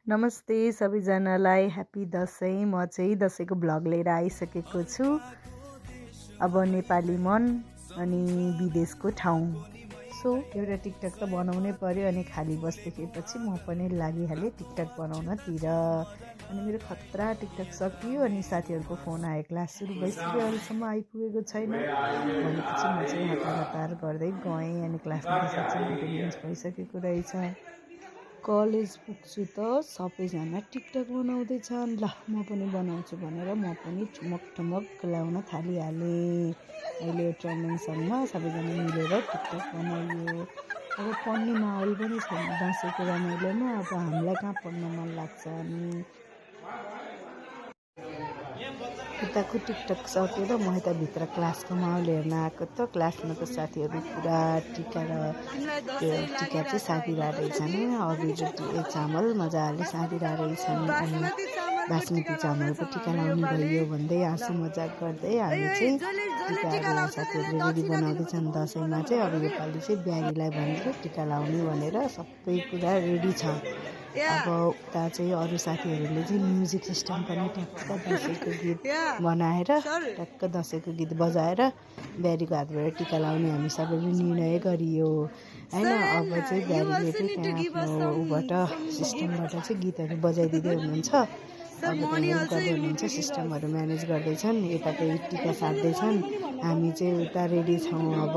नमस्ते सबैजनालाई ह्याप्पी दसैँ। म चाहिँ दसैँको भ्लग लिएर आइसकेको छु। अब नेपाली मन अनि विदेशको ठाउँ। सो एउटा टिकटक त बनाउनै पर्यो अनि खाली बस्दैपछि म पनि लागिहालेँ टिकटक बनाउनतिर। अनि मेरो खतरा टिकटक सकियो अनि साथीहरूको फोन आयो, क्लास सुरु भइसक्यो अहिलेसम्म आइपुगेको छैन भनेपछि म चाहिँ हतार गर्दै गएँ अनि क्लासमा त साँच्चै अटेन्डेन्स भइसकेको रहेछ। कलेज पुग्छु त सबैजना टिकटक बनाउँदैछन्, ल म पनि बनाउँछु भनेर म पनि ठुमक लाउन थालिहालेँ। अहिले ट्रेन्डिङ सङमा सबैजना मिलेर टिकटक बनाइयो। अब पढ्ने माहौल पनि छैन दसैँको रमाइलोमा, अब हामीलाई कहाँ पढ्न मन लाग्छ। अनि उताको टिकटक सकेर म यता भित्र क्लासको माहौल हेर्न आएको। त क्लासमा त साथीहरू पुरा टिका चाहिँ साटिरहेको रहेछन्। अघि चामल मजाले साटिरहेको रहेछन् अनि बासमती चामलको टिका लाउनु भयो भन्दै हाँसो मजाक गर्दै हामी चाहिँ टिकाहरू साथीहरूले रेडी बनाउँदैछन्। दसैँमा चाहिँ अब योपालि चाहिँ बिहारीलाई भनेर टिका लाउने भनेर सबै कुरा रेडी छ। अब उता चाहिँ अरू साथीहरूले चाहिँ म्युजिक सिस्टम पनि ट्याक्क दसैँको गीत बनाएर ट्याक्क दसैँको गीत बजाएर बिहारीको हातबाट टिका लाउने हामी सबैले निर्णय गरियो होइन। अब चाहिँ बिहारीले चाहिँ त्यहाँ आफ्नो ऊबाट सिस्टमबाट चाहिँ गीतहरू बजाइदिँदै हुनुहुन्छ। अब त्यहाँ हेल्प गर्दै हुनुहुन्छ, सिस्टमहरू म्यानेज गर्दैछन्, यताकै टिका साट्दैछन्। हामी चाहिँ उता रेडी छौँ। अब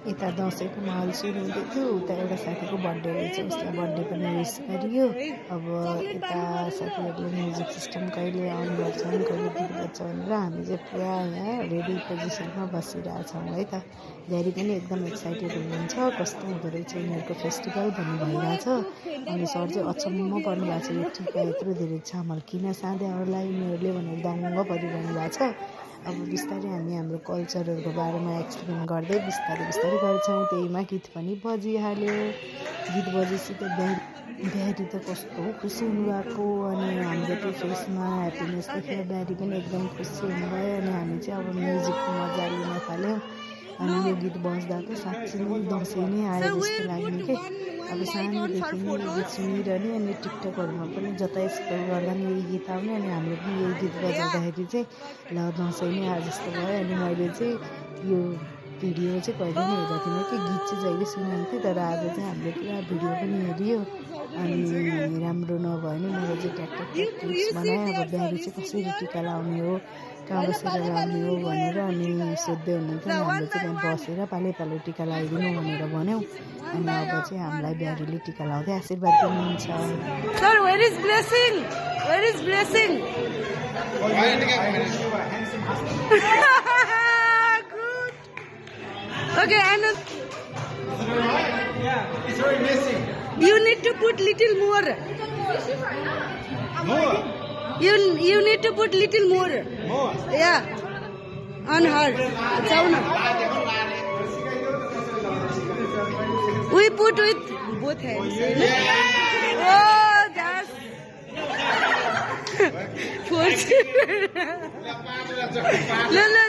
यता दसैँको माहौल सुरु हुँदै थियो। उता एउटा साथीको बर्थडे रहेछ, उसलाई बर्थडे पनि विस गरियो। अब यता साथीहरूले म्युजिक सिस्टम कहिले अन गर्छन् कहिले गीत बज्छ भनेर हामी चाहिँ पुरा यहाँ रेडी पोजिसनमा बसिरहेछौँ है त। बिहारी पनि एकदम एक्साइटेड हुनुहुन्छ, कस्तो हुँदो रहेछ यिनीहरूको फेस्टिभल भन्ने भइरहेछ। अनि सर चाहिँ अचम्म पर्नु भएको छ, यो टिका यत्रो धेरै चामल किन साँधे अरूलाई यिनीहरूले भनेर दङ्ग परिरहनु भएको छ। अब बिस्तारै हामी हाम्रो कल्चरहरूको बारेमा एक्सप्लेन गर्दै बिस्तारै गर्छौँ। त्यहीमा गीत पनि बजिहाल्यो। गीत बजेपछि त बिहारी त कस्तो खुसी हुनुभएको अनि हाम्रो त्यो फेसमा ह्याप्पिनेस देखेर बिहारी पनि एकदम खुसी हुनुभयो। अनि हामी चाहिँ अब म्युजिकको मजा लिन थाल्यौँ। अनि यो गीत बज्दा त साँच्चै नै दसैँ नै आयो जस्तो लाग्ने के। अब सानोदेखि नै यो गीत सुनिरहने अनि टिकटकहरूमा पनि जता स्क्रोल गर्दा पनि यही गीत आउने अनि हामीले पनि यही गीत बजाउँदाखेरि चाहिँ ल दसैँ नै आयो जस्तो भयो। अनि मैले चाहिँ यो भिडियो चाहिँ कहिले पनि हेरेको थिइनँ कि गीत चाहिँ जहिले सुन्थेँ, तर आज चाहिँ हामीले पुरा भिडियो पनि हेरियो अनि राम्रो नभयो भने मैले चाहिँ ट्याक्टिक्स बनाएँ। अब बिहारी चाहिँ कसरी टिका लाउने हो, कहाँ बसेर लाउने हो भनेर अनि सोध्दै हुनुहुन्थ्यो। हामीले चाहिँ त्यहाँ बसेर पालै टिका लगाइदिनु भनेर भन्यौँ। अनि अब चाहिँ हामीलाई बिहारीले टिका लाउँदै आशीर्वाद दिनुहुन्छ। Sir, where is blessing? Where is blessing? Okay, and yeah, it's very messy. you need to put little more. More? You need to put little more. More? Yeah, on her. Sauna. We put with both hands. Oh, that's.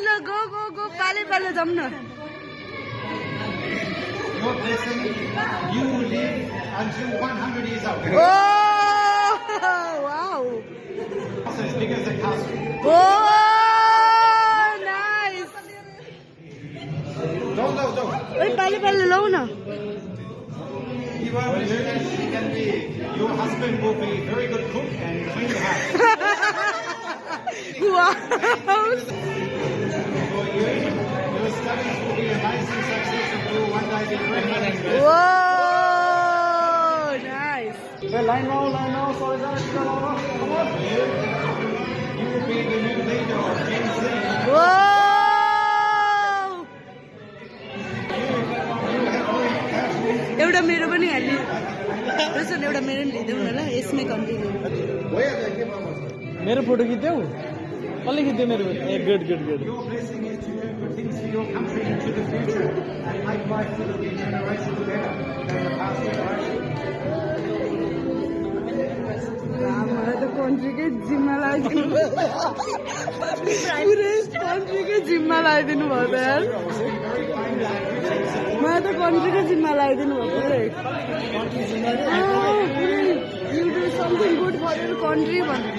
No, go. Pale, jamna. Your blessing, you live until 100 years old. Oh, wow. So it's big as a castle. Oh, nice. Don't. Wait, pale, lau na. You are blessed. You can be. Your husband will be a very good cook and clean the house. Wow. For you, your studies will be amazing success and you will one day be pregnant. Whoa, nice. Line now. Sorry, come on. You will be the new leader of Gen Z. Whoa. एउटा मेरो पनि हाल्ने रहेछ, एउटा मेरो पनि लिँदै न ल, यसमै कन्टिन्यू। मेरो फोटो खिच्यौ? कसले खिच्यो मेरो? A good Your blessing is to do good things for your country into the future and make life for the new generation better than the past generation. मलाई त कन्ट्रीकै जिम्मा लगाइदिनु पुरै कन्ट्रीकै जिम्मा लगाइदिनु भयो त यार मलाई त कन्ट्रीकै जिम्मा लगाइदिनु भयो पुरै you do something good for your country भन्नु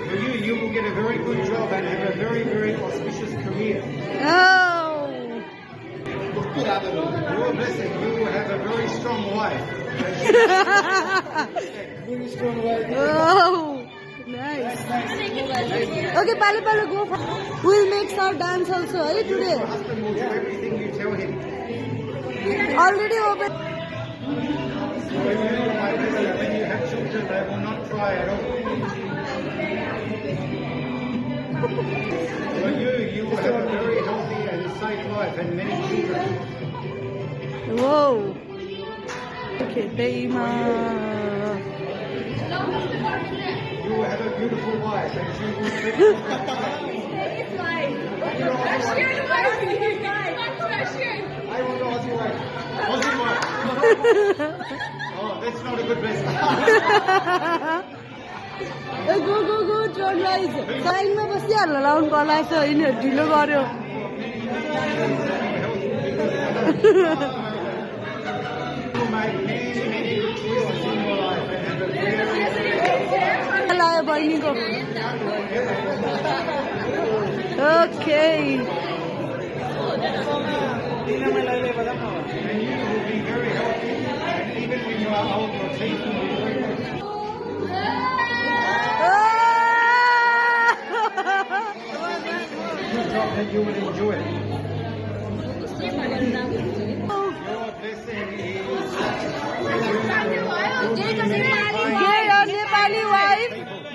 For you will get a very good job and have a very, very auspicious career. You're a blessing. You will have a very strong wife. Very strong wife. Oh, nice. Okay, Palo go. We'll make some dance also, right, today? Your husband will do everything you tell him. Already open. When you have children, they will not try at all. For you will have a very healthy and safe life and many children. Whoa. Okay, Daima. You will have a beautiful wife and she will treat you. I want to Aussie wife. Aussie wife. Oh, that's not a good blessing. Go, turn right. Sign ma basihalala laun पर्ला छ यिनीहरु ढिलो गर्यो लायो बहिनीको okay And you will be very healthy, and even when you are old, your teeth will be very good. Good job that you will enjoy. Your blessing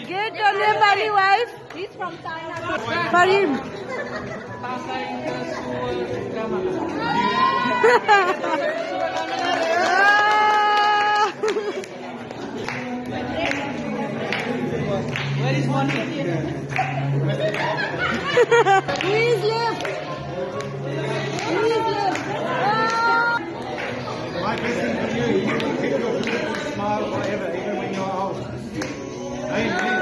Get a Nepali wife. He's from China. For him. Where is money? Who is left? my blessing for you. You will keep your beautiful smile forever, even when you are old. Amen.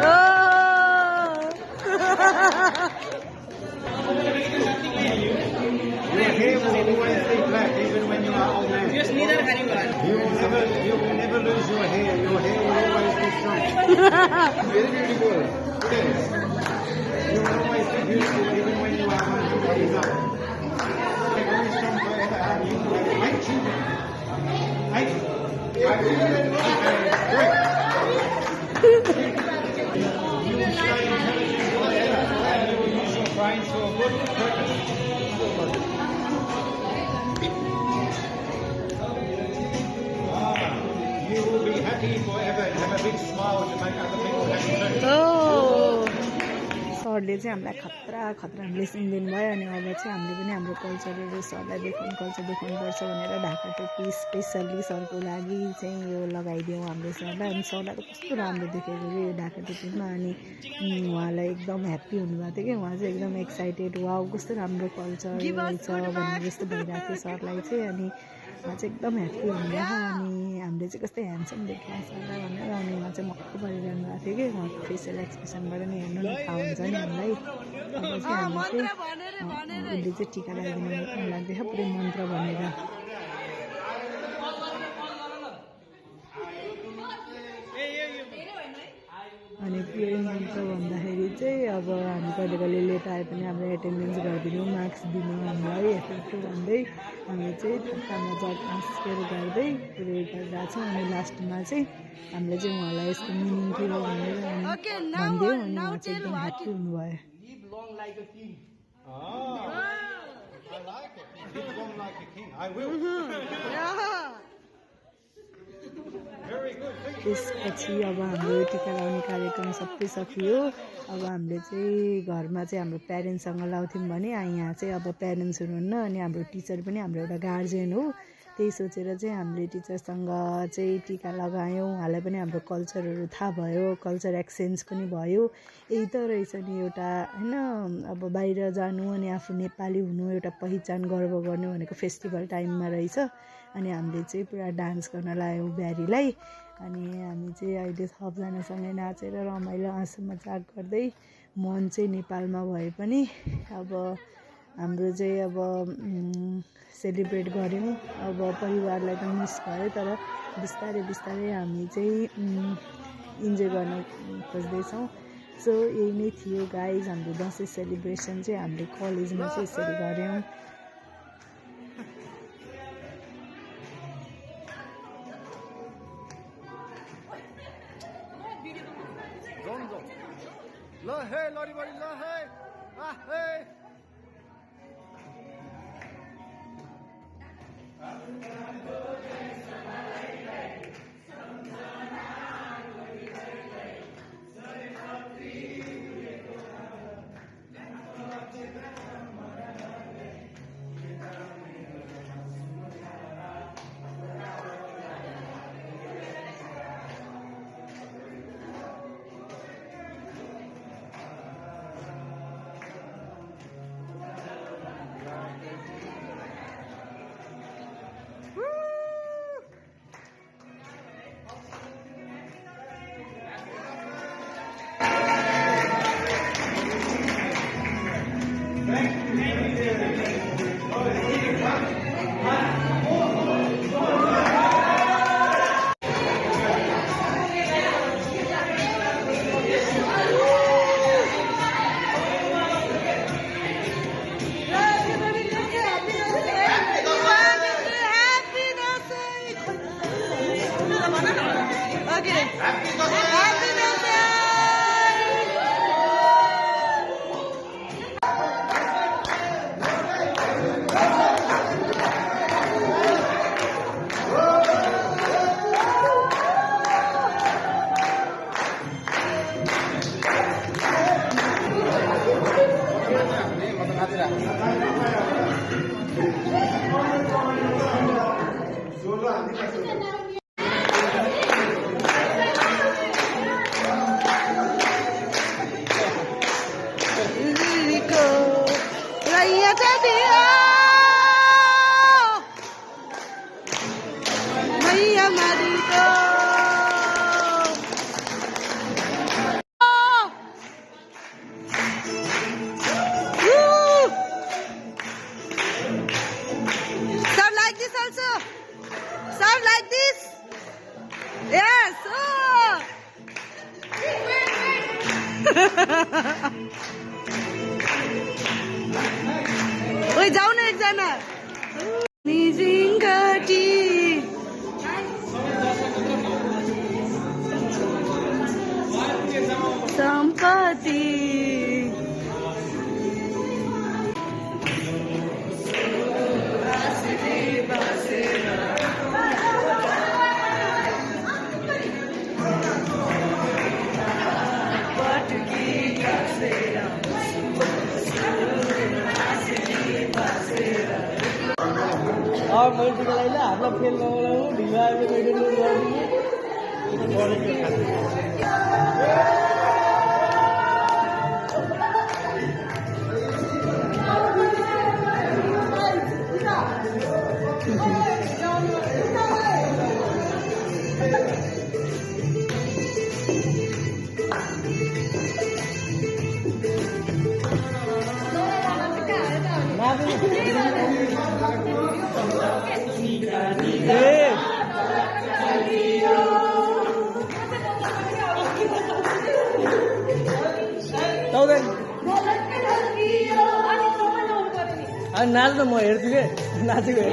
Your hair will always be black, even when you are old man. You will never lose your hair. Your hair will always be strong. Very beautiful. Yes. You will always be beautiful, even when you are 100 years old. Be very strong forever. And you will have 8 children. 8. Great. You will stay intelligent forever, and you will use your brain for a good purpose. You will be happy forever and have a big smile to make other people happy too. सरले चाहिँ हामीलाई खतरा blessing दिनुभयो अनि अब चाहिँ हामीले पनि हाम्रो कल्चरहरू सरलाई कल्चर देखाउनुपर्छ भनेर ढाका टोपी स्पेसल्ली सरको लागि चाहिँ यो लगाइदियौँ हाम्रो सरलाई अनि सरलाई त कस्तो राम्रो देखेको कि यो ढाका टोपीमा अनि उहाँलाई एकदम ह्याप्पी हुनुभएको थियो कि उहाँ चाहिँ एकदम एक्साइटेड वाउ कस्तो राम्रो कल्चर रहेछ भन्ने जस्तो भइरहेको थियो सरलाई चाहिँ अनि उहाँ चाहिँ एकदम ह्याप्पी हुनुभयो अनि हामीले चाहिँ कस्तै ह्यान्डसम देख्यो सरलाई भनेर अनि उहाँ चाहिँ मक्क परिरहनु भएको थियो कि उहाँको फेसियल एक्सप्रेसनबाट नै हेर्नु न थाहा हुन्छ नि हामीलाई अब चाहिँ हामी चाहिँ उसले चाहिँ टिका लगाइदिनु लाग्दैछ पुरै मन्त्र भनेर अनि पुरै मन्त्र भन्दाखेरि चाहिँ अब हामी कहिले कहिले लेट आए पनि हाम्रो एटेन्डेन्स गरिदिनु मार्क्स दिनु हामीलाई यस्तो भन्दै हामी चाहिँ थप्पा मजाक हाँसेर गर्दै पुरै गरिरहेछौँ अनि लास्टमा चाहिँ हामीले चाहिँ उहाँलाई यस्तो मिनिङ के हो भनेर भनिदियो अनि उहाँ चाहिँ एकदम ह्याप्पी हुनुभयो Oh, I like it. Live long like a king. I will. Very good. त्यसपछि अब हाम्रो टिका लगाउने कार्यक्रम सबै सकियो अब हामीले चाहिँ घरमा चाहिँ हाम्रो प्यारेन्ट्ससँग लाउँथ्यौँ भने यहाँ चाहिँ अब प्यारेन्ट्स हुनुहुन्न अनि हाम्रो टिचर पनि हाम्रो एउटा गार्जियन हो त्यही सोचेर चाहिँ हामीले टिचरसँग चाहिँ टिका लगायौँ उहाँलाई पनि हाम्रो कल्चरहरू थाहा भयो कल्चर एक्सचेन्ज पनि भयो यही त रहेछ नि एउटा होइन अब बाहिर जानु अनि आफू नेपाली हुनु एउटा पहिचान गर्व गर्नु भनेको फेस्टिभल टाइममा रहेछ अनि हामीले चाहिँ पुरा डान्स गर्न लाग्यौँ बिहारीलाई अनि हामी चाहिँ अहिले सबजनासँगै नाचेर रमाइलो हाँसो मजाक गर्दै मन चाहिँ नेपालमा भए पनि अब हाम्रो चाहिँ अब सेलिब्रेट गऱ्यौँ अब परिवारलाई त मिस भयो तर बिस्तारै बिस्तारै हामी चाहिँ इन्जोय गर्न खोज्दैछौँ सो यही नै थियो गाइज हाम्रो दसैँ सेलिब्रेसन चाहिँ हामीले कलेजमा चाहिँ यसरी गऱ्यौँ ल हे लडी बडी ल हे आ हे ओइ जाऊ न एकजना निजिङकाटी सम्पत्ति और मैं टिका लाइला हातमा फेल नगराउनु ढिलो आयो मेन्टेन नाच्न म हेर्छु के नाचेको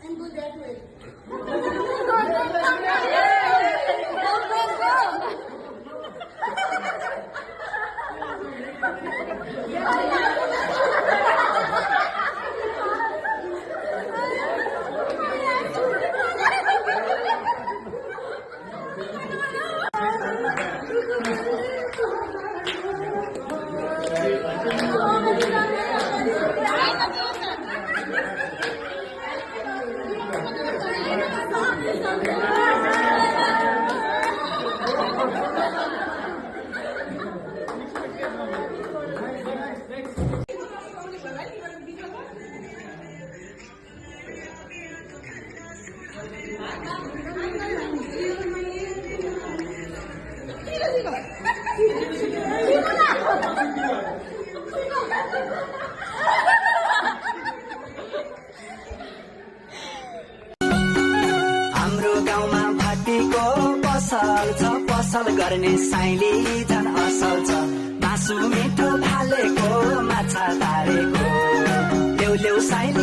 and go that way. हाम्रो गाउँमा भाटीको पसल छ, पसल गर्ने साइली झन् असल छ। मासु मिठो फालेको, माछा तारेको, ल्याउ ल्याउ साइली